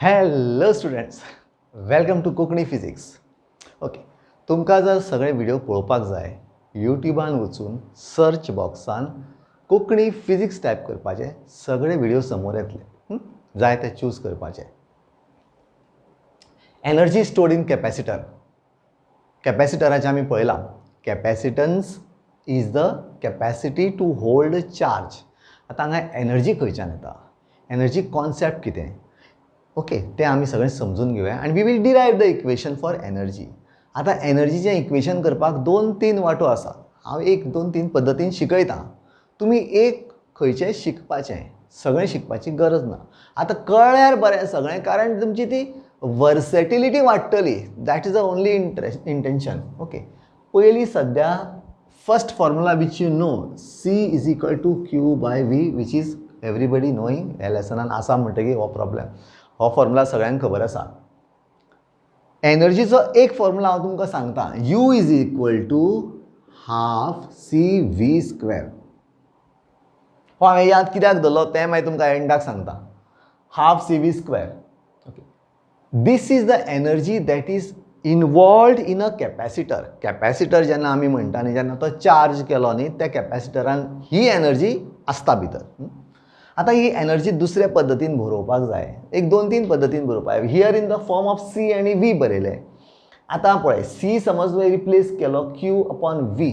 Hello students, welcome to Konkani physics. Okay, तुमकां जर सगळे व्हिडिओ पळोवपाक जाय, यूट्यूबान वचून सर्च बॉक्सान कोंकणी फिजिक्स टायप करपाचें, सगळे व्हिडिओ समोर येतले. जाय ते चूज करपाचें. Energy stored in capacitor. कॅपॅसिटराचें आमी पळयलां. Capacitance is the capacity to hold charge. आतां हांगा एनर्जी खंयच्यान येता, एनर्जी कॉन्सेप्ट कितें, ओके, तें आमी सगळें समजून घेवया आनी we will derive the equation for energy. आतां एनर्जीचें इक्वेशन करपाक 2-3 वाटो आसा. हांव 1-2-3 पद्दतीन शिकयतां. तुमी एक खंयचेंय शिकपाचें, सगळें शिकपाची गरज ना. आतां कळ्ळ्यार बरें सगळें, कारण तुमची ती वर्सेटिलिटी वाडटली. That is the only intention. Okay, पयलीं सद्या first formula which you know, C is equal to Q/V, which is everybody knowing. ह्या लेसनान आसा म्हणटकीर हो प्रॉब्लेम. हो फॉर्मुला सगळ्यांक खबर आसा. एनर्जीचो एक फॉर्मुला हांव तुमकां सांगतां. U is equal to half CV². हो हांवें याद कित्याक दवरलो तें मागीर तुमकां एंडाक सांगता. Half CV². Okay, this is the energy that is involved in a capacitor. Capacitor जेन्ना आमी म्हणटा न्ही, जेन्ना तो चार्ज केलो न्ही, त्या कॅपॅसिटरान ही एनर्जी आसता भितर. आतां ही एनर्जी दुसऱ्या पद्दतीन बरोवपाक जाय. एक 2-3 पद्दतीन बरोवपाक जाय. Here in the form of C आनी V बरयलें. आतां पळय, C समज रिप्लेस केलो Q/V.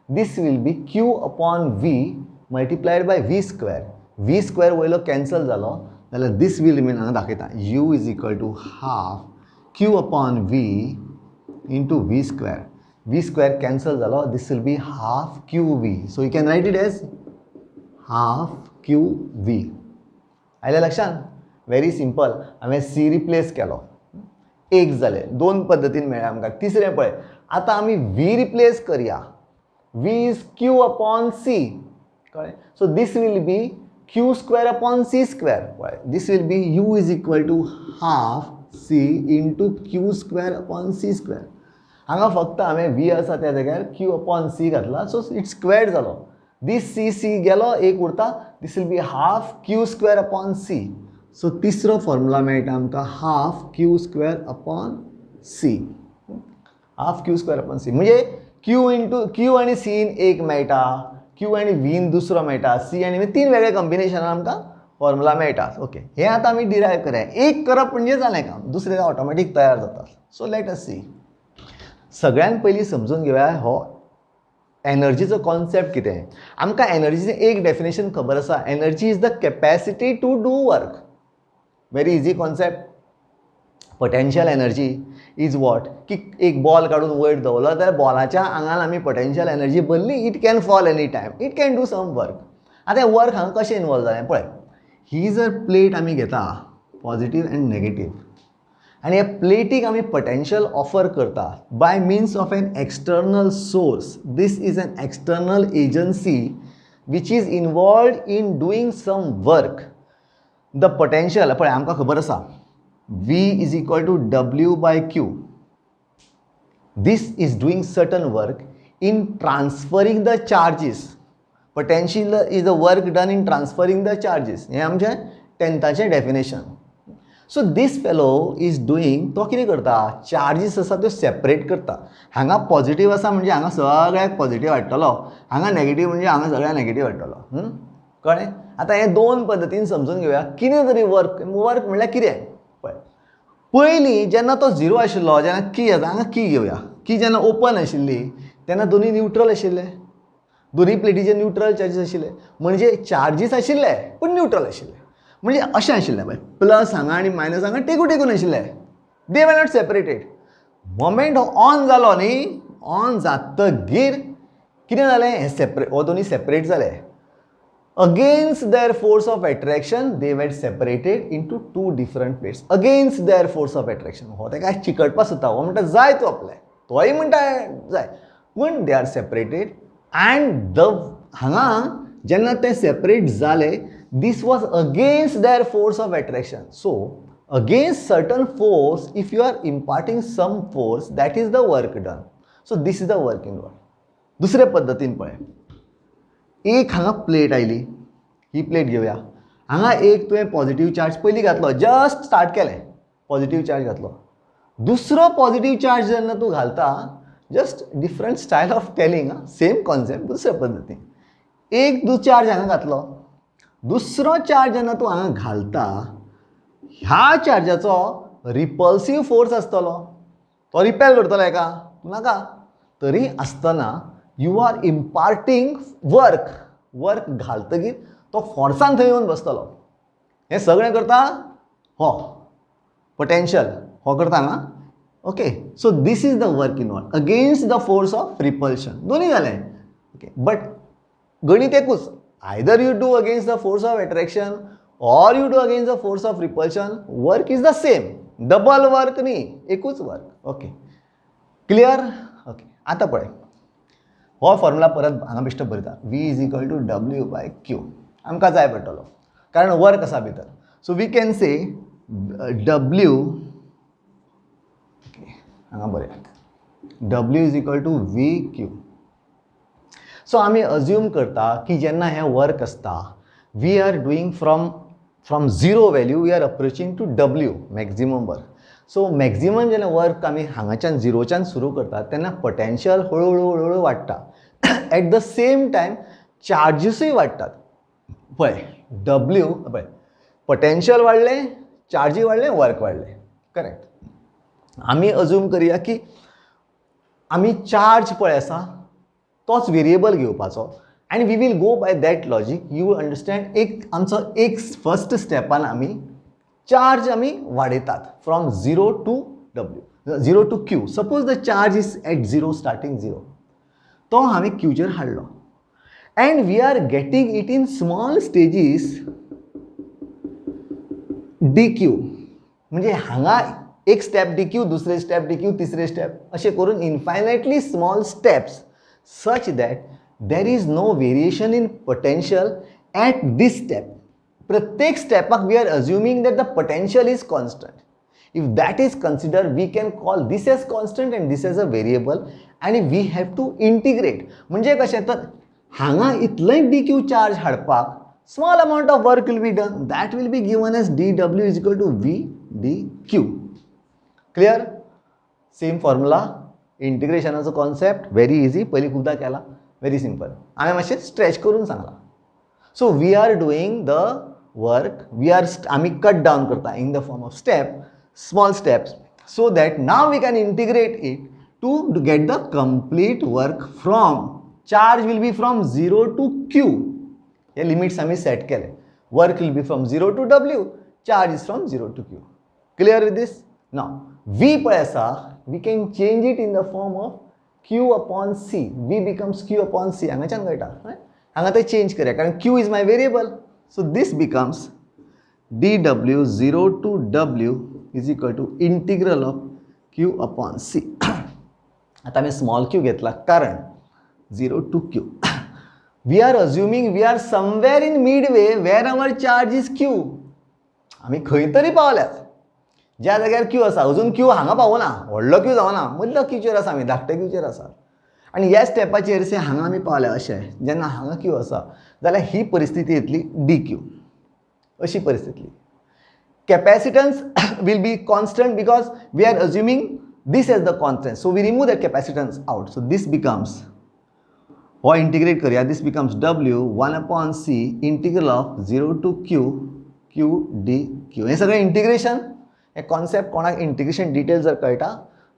This will be Q/V multiplied by V². V² वयलो कॅन्सल जालो जाल्यार दीस वील रिमेन. हांगा दाखयता. U is equal to half Q/V into V². V² cancel जालो. This will be half QV. So you can write it as half QV. आयलें लक्षान? Very simple. हांवें C replace केलो, एक जालें. 2 पद्दतीन मेळ्ळें आमकां. तिसरें पळय, आतां आमी V रिप्लेस करया. V is Q/C. कळ्ळें? So this will be Q²/C². पळय, this will be U is equal to half C into Q²/C². हांगा फक्त हांवें V आसा त्या जाग्यार Q/C घातला, सो इट्स स्क्वेर्ड जालो. दीस C गेलो, एक उरता. This will be half Q²/C. So तिसरो फॉर्मुला मेळटा आमकां हाफ Q²/C. हाफ Q²/C म्हणजे Q आनी C एक मेळटा, Q आनी V दुसरो मेळटा, C आनी 3 वेगळे कॉम्बिनेशनान आमकां फॉर्मुला मेळटा. ओके, हें आतां आमी डिरायव करया. एक करप म्हणजे जालें काम, दुसरें ऑटोमॅटीक तयार जाता. So let us see. सगळ्यान पयलीं समजून घेवया हो एनर्जीचो कॉन्सेप्ट कितें. आमकां एनर्जीचें एक डेफिनेशन खबर आसा. Energy is the capacity to do work. Very easy concept. Potential energy is what, की एक बॉल काडून वयर दवरलो जाल्यार बॉलाच्या आंगान आमी पोटेंशियल एनर्जी भरली. It can fall any time, it can do some work. आतां हें वर्क हांगा कशें इनवॉल्व जालें पळय. ही जर प्लेट आमी घेता, पॉझिटीव एंड नेगेटीव, आनी ह्या प्लेटीक आमी पोटेंशियल ऑफर करता by means of an external source. This is an external agency which is involved in doing some work. The potential पळय आमकां खबर आसा, V is equal to W/Q. This is doing certain work in transferring the charges. Potential is the work done in transferring the charges. हे आमचें 10th definition. So this fellow is doing, तो कितें करता, charges आसा त्यो separate करता. हांगा positive आसा म्हणजे हांगा सगळ्याक पॉझिटीव हाडटलो, हांगा नेगेटीव म्हणजे हांगा सगळ्याक नेगेटीव हाडटलो. कळ्ळें? आतां हे 2 पद्दतीन समजून घेवया. कितें तरी वर्क म्हणल्यार कितें पळय. पयलीं जेन्ना तो 0 आशिल्लो, जेन्ना की येता, हांगा की घेवया. की जेन्ना ओपन आशिल्ली तेन्ना दोनी न्यूट्रल आशिल्ले. दोनी प्लेटीचे न्यूट्रल चार्जीस आशिल्ले. म्हणजे चार्जीस आशिल्ले पूण न्यूट्रल आशिल्ले. म्हणजे अशें आशिल्लें पळय, प्लस हांगा आनी मायनस हांगा तेकून आशिल्ले. दे वर नॉट सेपरेटेड. मोमेंट हो ऑन जालो न्ही, ऑन जातकीर कितें जालें, हे सेपरेट, हो दोनी सेपरेट जाले. Against their force of attraction, they were separated into 2 different plates. Against their force of attraction. हो ते काय चिकटपा सुद्धा, हो म्हणटा जाय तो आपले, तोय म्हणटा जाय, पण they are separated. And the हांगा जेन्ना ते सेपरेट जाले, this was against their force of attraction. So against certain force, if you are imparting some force, that is the work done. So this is the work involve. दुसरे पद्दतीन पळय, एक हांगा plate oily, ही plate घेवया. हांगा एक तुवें positive charge पयलीं घातलो, जस्ट स्टार्ट केलें, पॉझिटिव्ह चार्ज घातलो. दुसरो पॉझिटिव्ह चार्ज जेन्ना तूं घालता, just different style of telling, same concept दुसऱ्या पद्दतीन. एक चार्ज हांगा घातलो, दुसरो चार्ज जेन्ना तूं हांगा घालता, ह्या चार्जाचो रिपल्सिव्ह फोर्स आसतलो, तो रिपेल करतलो हेका, नाका. तरी आसतना यू आर इम्पार्टींग वर्क घालतकीर तो फोर्सान थंय येवन बसतलो. हें सगळें करता हो पोटेन्शियल, हो करता हांगा. Okay, so this is the work involve against the force of repulsion. दोन्ही जालें. ओके, बट गणित एकूच. Either you do against the force of attraction or you do against the force of repulsion, work is the same. Double work न्ही, एकूच work. Okay, clear. Okay, आतां पळय, हो formula परत हांगा बेश्टो बरयता. V is equal to W/Q. आमकां जाय पडटलो कारण वर्क आसा भितर. So we can say W, हांगा बरया, W is equal to VQ. सो आमी अज्यूम करता की जेन्ना हें वर्क आसता, we are doing from zero value we are approaching to W, maximum work. सो मॅक्झिमम जेन्ना वर्क आमी हांगाच्यान झिरोच्यान सुरू करतात तेन्ना पोटेन्शियल हळू वाडटा. एट द सेम टायम चार्जीसूय वाडटात. पळय W, पळय पोटेन्शियल वाडलें, चार्जी वाडलें, वर्क वाडलें. करेक्ट. आमी अज्यूम करया की आमी चार्ज पळय आसा तोच वेरिएबल घेवपाचो. And we will go by that logic. You will understand एक फर्स्ट स्टेपान आमी चार्ज आमी वाडयतात from 0 to W, 0 to Q. Suppose the charge is at 0, starting 0. तो आमी क्यूचेर हाडलो and we are getting it in small stages dq. म्हणजे हांगा एक स्टेप dq, दुसरे स्टेप dq, तिसरे स्टेप, अशें करून infinitely small steps such that there is no variation in potential at this step. प्रत्येक स्टेपाक we are assuming that the potential is constant. If that is considered, we can call this as constant and this as a variable, and we have to integrate. म्हणजे कशें तर हांगा इतलें dq charge हाडपाक small amount of work will be done. That will be given as dw is equal to v dq. Clear? Same formula. इंटिग्रेशनाचो concept very easy, पयलीं खुबदां केला. Very simple. हांवें मातशें स्ट्रेच करून सांगला. So we are doing the work, आमी cut down करता in the form of small steps, so that now we can integrate it to get the complete work from charge will be from 0 to Q. हे limits आमी set केले. Work will be from 0 to W, charge is from 0 to Q. Clear with this? Now V पळय आसा, we can change it in the form of Q upon C. V becomes Q upon C. हांगाच्यान कळटा. हांगा ते change करया कारण Q is my variable. So this becomes dw 0 to W is equal to integral of Q upon C. आता आमी small q घेतला कारण 0 to Q. We are assuming we are somewhere in midway where our charge is Q. आमी खंय तरी पावल्यात. ज्या जाग्यार क्यू आसा, अजून क्यू हांगा पावना, व्हडलो क्यू जावना, मदलो क्यूचेर आसा आमी, धाकट्या क्यूचेर आसा. आनी ह्या स्टेपाचेर से हांगा आमी पावल्या. अशें जेन्ना हांगा क्यू आसा जाल्यार ही परिस्थिती येतली dq. अशी परिस्थिती. Capacitance will be constant because we are assuming this as the constant. So we remove that capacitance out. So this becomes, हो इंटिग्रेट करया, this becomes W 1/C integral of 0 to Q dq. हें सगळें integration. हे concept कोणाक integration detail जर कळटा,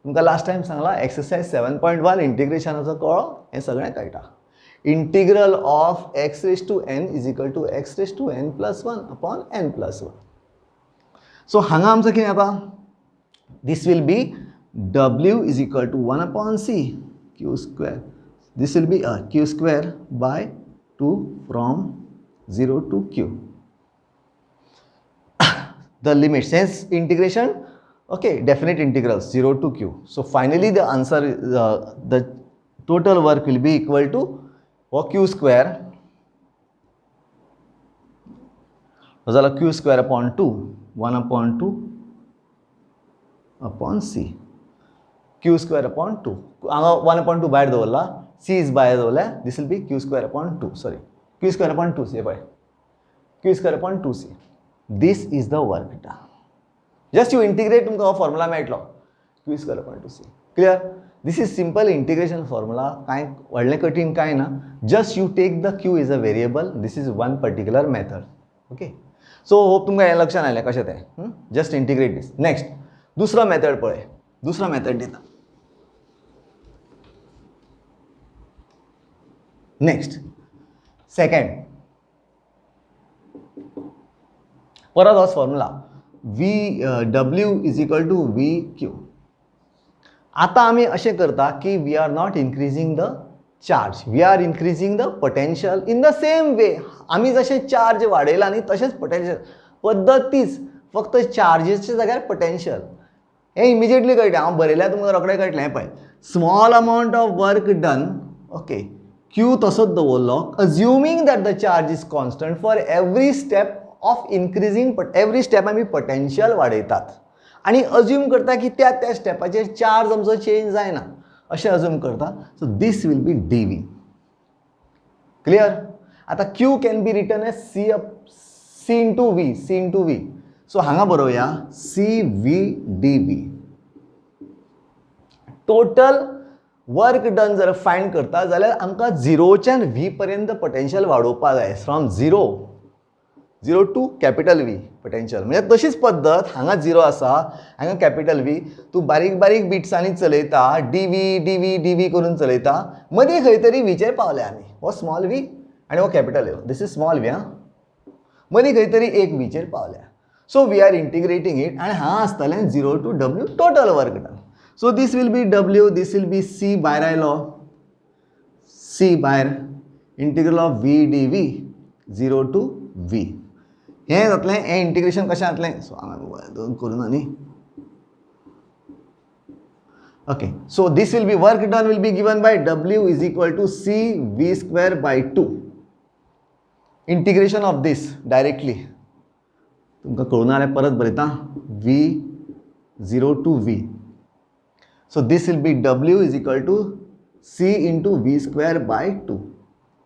तुमकां last time सांगला एक्सरसाइज 7.1 इंटिग्रेशनाचो कळो, हें सगळें कळटा. Integral of x raised to n is equal to x raised to n plus 1 upon n plus 1. So हांगा आमचो कितें येता? This will be W is equal to 1/C Q square. This will be Q square by 2 from 0 to Q. The limits, hence integration, okay, definite integrals 0 to Q. So finally the answer is the total work will be equal to Q square, Q square upon 2, 1/2 upon C. Q square upon 2. 1/2 भायर दवरला, C is भायर दवरला, this will be Q square upon 2. Sorry, Q square upon 2. See, Q square upon 2c. This is the work done. Just you integrate तुमकां हो formula मेळटलो Q square upon 2c. Clear? This is simple integration formula. कांय व्हडलें कठीण कांय ना. Just you take the Q is a variable. This is one particular method. Okay. So hope तुमकां हें लक्षात आयलें कशें तें. Just integrate this. नेक्स्ट दुसरो मेथड पळय. दुसरो मेथड दिता. नेक्स्ट सेकंड परत होच formula W is equal to VQ. आता आमी अशें करता की we are not increasing the charge, we are increasing the potential in the same way. आमी जशें चार्ज वाडयला न्ही तशेंच पोटेंशियल. पद्दत तीच, फक्त चार्जेसच्या जाग्यार पोटेंशियल. हें इमिजिएटली कळटा. हांव बरयल्यार तुमकां रोखडें कळटलें. हें पळय, small amount of work done. Okay. Q तसोच दवरलो, assuming that the charge is constant for every step of increasing. Every step आमी पोटेंशियल वाडयतात आनी अज्यूम करता की त्या त्या स्टेपाचेर चार्ज आमचो चेंज जायना अशें अज्यूम करता. So this will be dv. Clear? आतां Q can be written as c into v. So हांगा बरोवया cv dv. Total work done जर फायंड करता जाल्यार आमकां 0च्यान v पर्यंत पोटेंशियल वाडोवपाक जाय. From 0 to capital V potential. म्हणजे तशीच पद्दत हांगा 0 आसा, हांगा कॅपिटल V. तूं बारीक बारीक बिट्सांनी चलयता, dv करून चलयता. मदीं खंय तरी वीचेर पावले आमी. हो स्मॉल v आनी हो capital V. This is small v. मदीं खंय तरी एक वीचेर पावल्या. So we are integrating it आनी हांगा आसतलें 0 to w total work done. So this will be w, this will be c भायर आयलो, c भायर integral of v dv 0 to v. हें जातलें. हें इंटिग्रेशन कशें जातलें? सो हांगा दोन करून न्ही. Okay. So this will be work done will be given by w is equal to c v square by 2. Integration of this directly तुमकां कळून जाल्यार परत बरयता. v 0 to v. So this will be w is equal to c into v square by 2.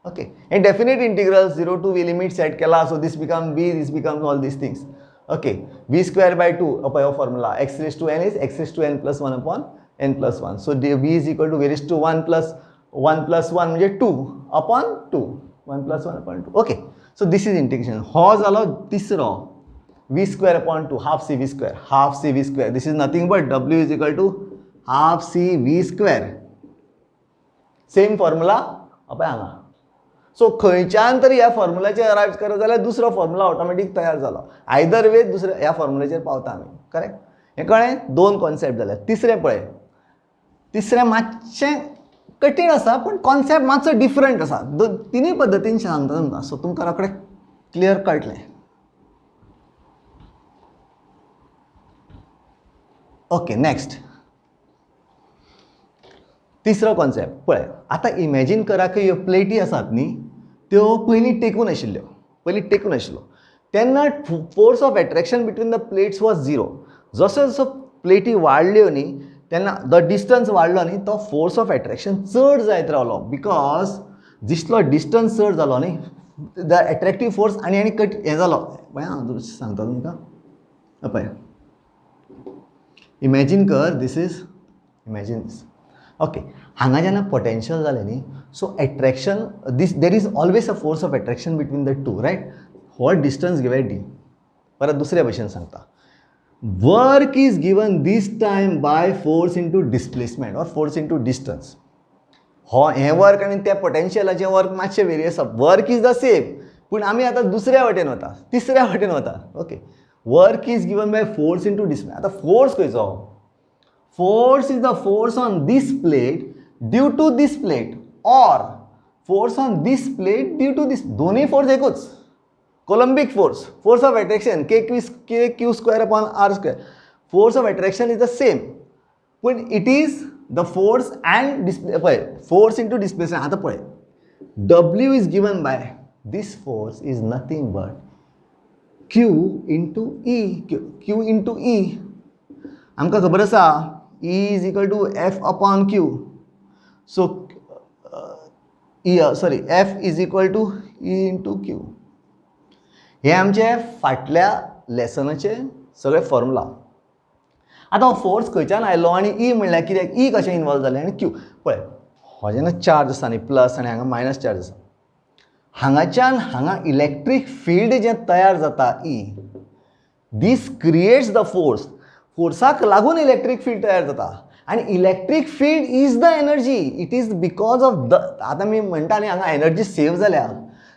Okay. And definite integrals 0 to v limit set kela. So this becomes v, this becomes all these things. Okay. V square by 2 up your formula. X raised to n is x raised to n plus 1 upon n plus 1. So v is equal to v raised to 1 plus 1 म्हणजे 2 upon 2. 1 plus 1 upon 2. Okay. So this is integration. हो झालो तिसरो. v square upon 2 half c v square. Half c v square. This is nothing but w is equal to half c v square. Same formula पळय हांगा. So खंयच्यान तरी ह्या फॉर्म्युलाचेर अरायव करत जाल्यार दुसरो फॉर्म्युला ऑटोमॅटीक तयार जालो. आयदर वे दुसऱ्या ह्या फॉर्म्युलाचेर पावता आमी. करेक्ट? हें कळ्ळें? दोन कॉन्सेप्ट जाले. तिसरें पळय. तिसरें मातशें कठीण आसा पूण कॉन्सेप्ट मातसो डिफरंट आसा. तिनूय पद्दतीन सांगता तुमकां. सो तुमकां रोखडें क्लियर कळटलें. ओके. नेक्स्ट तिसरो कॉन्सेप्ट पळय. आतां इमॅजीन करा की ह्यो प्लेटी आसात न्ही, त्यो पयलीं टेकून आशिल्लो. तेन्ना force of attraction between the plates was 0. जसो जसो प्लेटी वाडल्यो न्ही तेन्ना द डिस्टन्स वाडलो न्ही तो फोर्स ऑफ एट्रॅक्शन चड जायत रावलो. बिकॉज जितलो डिस्टन्स चड जालो न्ही द एट्रॅक्टीव फोर्स आनी हें जालो. पळय हांव सांगता तुमकां. पळय इमॅजीन कर. This is imagine this. Okay. हांगा जेन्ना पोटेंशियल जालें न्ही so attraction there is always a force of attraction between the two. Right? हो डिस्टन्स गिवन d. परत दुसऱ्या भशेन सांगता. Work is given this time by force into displacement or force into distance. हें वर्क आनी त्या पोटेंशियलाचें वर्क मातशें वेरियस आसा. वर्क इज द सेम पूण आमी आतां दुसऱ्या वटेन वता, तिसऱ्या वटेन वता. Okay. Work is given bye force into displacement. आतां फोर्स खंयचो? Force is the force on this plate due to this plate or force on this plate due to this. दोन्ही फोर्स एकूच. Coulombic force, force of attraction kq square upon r square. Force of attraction is the same. But it is the force and force into displacement. आता पळय. W is given by this force is nothing but q into e. q into e. आमकां खबर आसा E is equal to F upon Q. So, F is equal to E into Q. हे आमचे फाटल्या लेसनाचे सगळे formula. आतां force खंयच्यान आयलो आनी ई म्हणल्यार कित्याक ई कशें इनवॉल्व जालें आनी क्यू. पळय हो जेन्ना चार्ज आसा न्ही प्लस आनी हांगा मायनस चार्ज आसा, हांगाच्यान हांगा इलेक्ट्रीक फील्ड जें तयार जाता E, this creates the force. फोर्साक लागून इलेक्ट्रीक फील्ड तयार जाता आनी electric field is the energy. It is because of the, आतां आमी म्हणटा न्ही हांगा एनर्जी सेव जाल्या,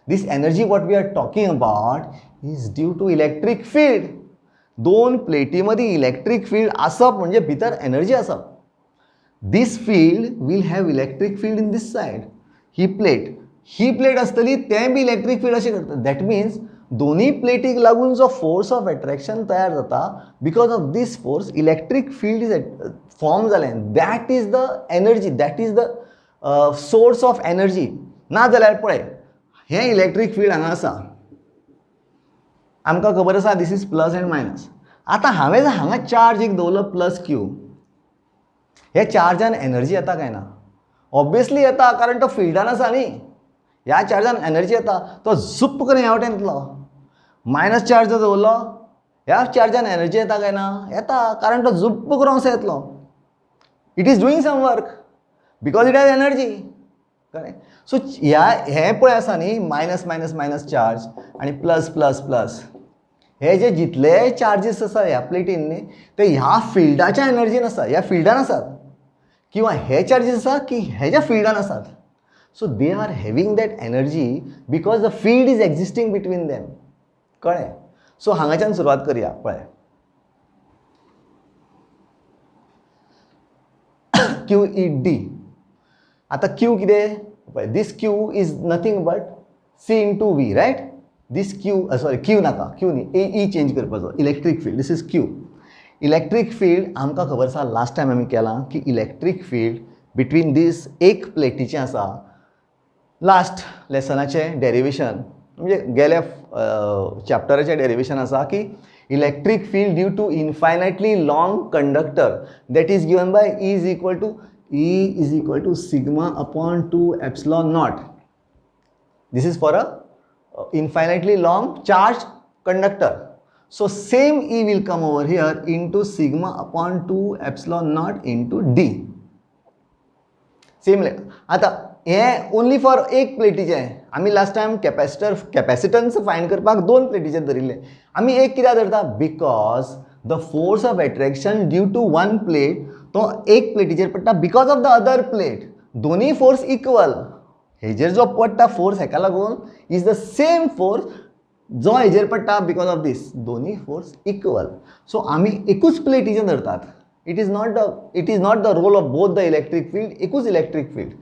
this energy what we are talking about is due to electric field. दोन प्लेटी मदीं इलेक्ट्रीक फील्ड आसप म्हणजे भितर एनर्जी आसप. This field will have electric field in this side. ही प्लेट आसतली, तें बी इलेक्ट्रीक फील्ड अशें करता. दॅट मिन्स दोन्ही प्लेटीक लागून जो फोर्स ऑफ एट्रॅक्शन तयार जाता, because of this force electric field is form जालें. That is the energy, that is the source of energy. ना जाल्यार पळय हें इलेक्ट्रीक फील्ड हांगा आसा, आमकां खबर आसा this is plus and minus. आतां हांवें जर हांगा चार्ज एक दवरलो प्लस क्यू, हे चार्जान एनर्जी येता काय ना? ऑब्वियसली येता, कारण तो फिल्डान आसा न्ही. ह्या चार्जान एनर्जी येता, तो झुप्प करून ह्या वटेन येतलो. मायनस चार्ज जर दवरलो, ह्या चार्जान एनर्जी येता काय ना? येता, कारण तो झुप्प करून असो येतलो. It is doing some work because it has energy. कळ्ळें? सो हें पळय आसा न्ही, मायनस मायनस मायनस चार्ज आनी प्लस प्लस प्लस, हे जे जितले चार्जीस आसा ह्या प्लेटीन न्ही, ते ह्या फिल्डाच्या एनर्जीन आसा, ह्या फिल्डान आसात. किंवा हे चार्जीस आसा की हेज्या फिल्डान आसात. So they are having that energy because the field is existing between them. कळ्ळें? सो हांगाच्यान सुरवात करया. पळय क्यू ई डी. आतां क्यू कितें? पळय this Q is nothing but C into V, right? This Q, sorry Q नाका, Q न्ही, ई चेंज करपाचो. Electric field, this is Q. Electric field आमकां खबर आसा, लास्ट टायम आमी केलां की इलेक्ट्रीक फील्ड बिटवीन दीस एक प्लेटीचें आसा. लास्ट लेसनाचें डेरिवेशन म्हणजे गेल्या चॅप्टराचें डेरिवेशन आसा की electric field due to infinitely long conductor that is given by E is equal to sigma upon 2 epsilon naught. This is for a infinitely long charged conductor. So same E will come over here into sigma upon 2 epsilon naught into D. Same like आता हे only for एक प्लेटीचे. आमी last time capacitance find करपाक दोन प्लेटीचे धरिल्ले. आमी एक कित्याक धरता? Because the force of attraction due to one plate तो एक प्लेटीचेर पडटा because of the other plate. दोन्ही फोर्स इक्वल. हेजेर जो पडटा फोर्स हेका लागून इज द सेम फोर्स जो हेजेर पडटा बिकॉज ऑफ दीस. दोन्ही फोर्स इक्वल. सो आमी एकूच प्लेटीचें धरतात. It is not the role of both the electric field. एकूच electric field.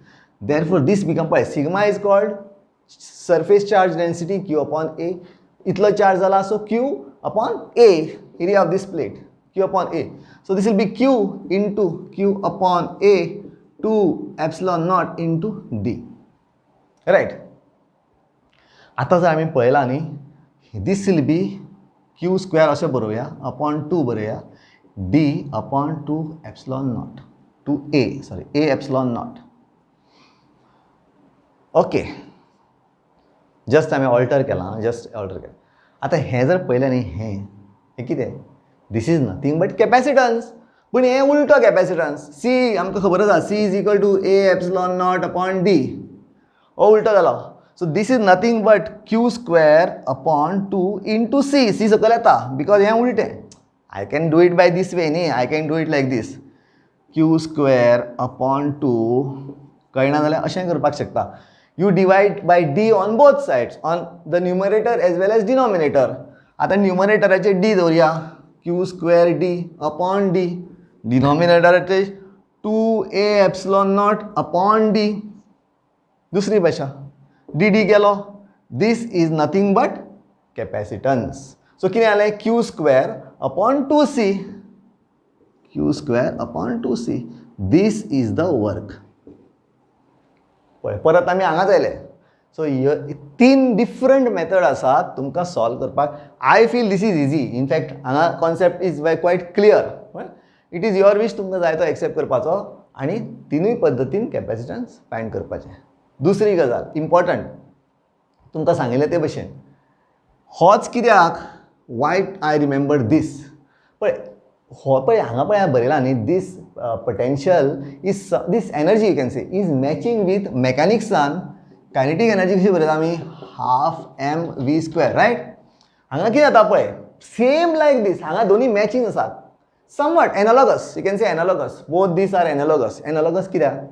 Therefore this become, पळय sigma is called surface charge density Q upon A. इतलो चार्ज जाला, so Q upon A, area of this plate, Q upon A. So this will be Q into Q upon A 2 epsilon naught into D. Right? आतां जर आमी पळयलां न्ही, this will be Q square अशें बरोवया upon 2 बरोवया D upon 2 epsilon naught to A, sorry A epsilon naught. Okay, just आमी alter केलां, just alter केलां. आतां हें जर पळयलें न्ही, हें कितें? This is nothing but capacitance. पूण हें उल्टो कॅपॅसिटन्स. सी आमकां खबर आसा C is equal to A epsilon not upon D. हो उल्टो जालो. So this is nothing but Q square upon 2 into C. C सकयल येता बिकॉज हें उल्टें. I can do it by this way न्ही, I can do it like this. Q square upon 2 कळना जाल्यार अशें करपाक शकता. You divide by D on both sides, on the numerator as well as denominator. आतां न्युमरेटराचेर डी दवरया, Q square D upon D. डिनॉमिनेटराचेर 2a epsilon not upon D. दुसरी भाशा डी डी गेलो. This is nothing but capacitance. So कितें जालें? Q square upon 2c. Q square upon 2c. This is the work. पळय परत आमी हांगाच आयले. सो तीन डिफरंट मेथड आसात तुमकां सॉल्व करपाक. I feel this is easy. In fact हांगा concept is quite clear. It is your wish, तुमकां जाय तो एक्सेप्ट करपाचो आनी तिनूय पद्दतीन कॅपॅसिटन्स फायंड करपाचें. दुसरी गजाल इम्पॉर्टंट, तुमकां सांगिल्लें ते भशेन होच कित्याक वायट आय रिमेंबर दीस पळय हो पळय हांगा पळय बरयलां न्ही this potential is this energy you can say is matching with मॅकानिक्सान कायनेटीक एनर्जी कशी बरयता आमी ½ mv², रायट. हांगा कितें जाता पळय सेम लायक दीस हांगा दोनी मॅचींग आसात somewhat analogous you can say analogous both these are analogous कित्याक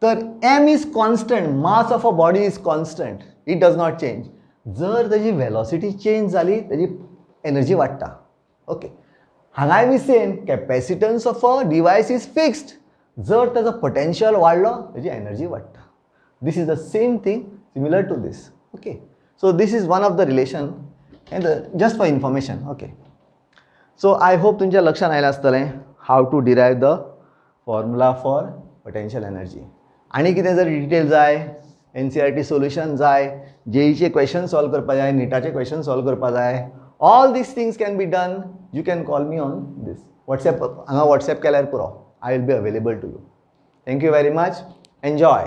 तर m is constant mass of a body is constant it does not change जर तेजी वेलोसिटी चेंज जाली तेजी एनर्जी वाडटा ओके. हांगाय be same capacitance of a device is fixed जर तेजो पोटेंशियल वाडलो तेजी एनर्जी वाडटा. This is the same thing similar to this okay. So this is one of the relation and just for information okay. So I hope तुमच्या लक्षात आयलें आसतलें how to derive the formula for potential energy. आनी कितें जर detail जाय NCERT solution जाय JEEचे question solve करपा जाय नीटाचे क्वेश्चन सॉल्व करपा जाय all this things can be done you can call me on this WhatsApp हांगा वॉट्सॅप केल्यार पुरो I will be available to you. Thank you very much. Enjoy.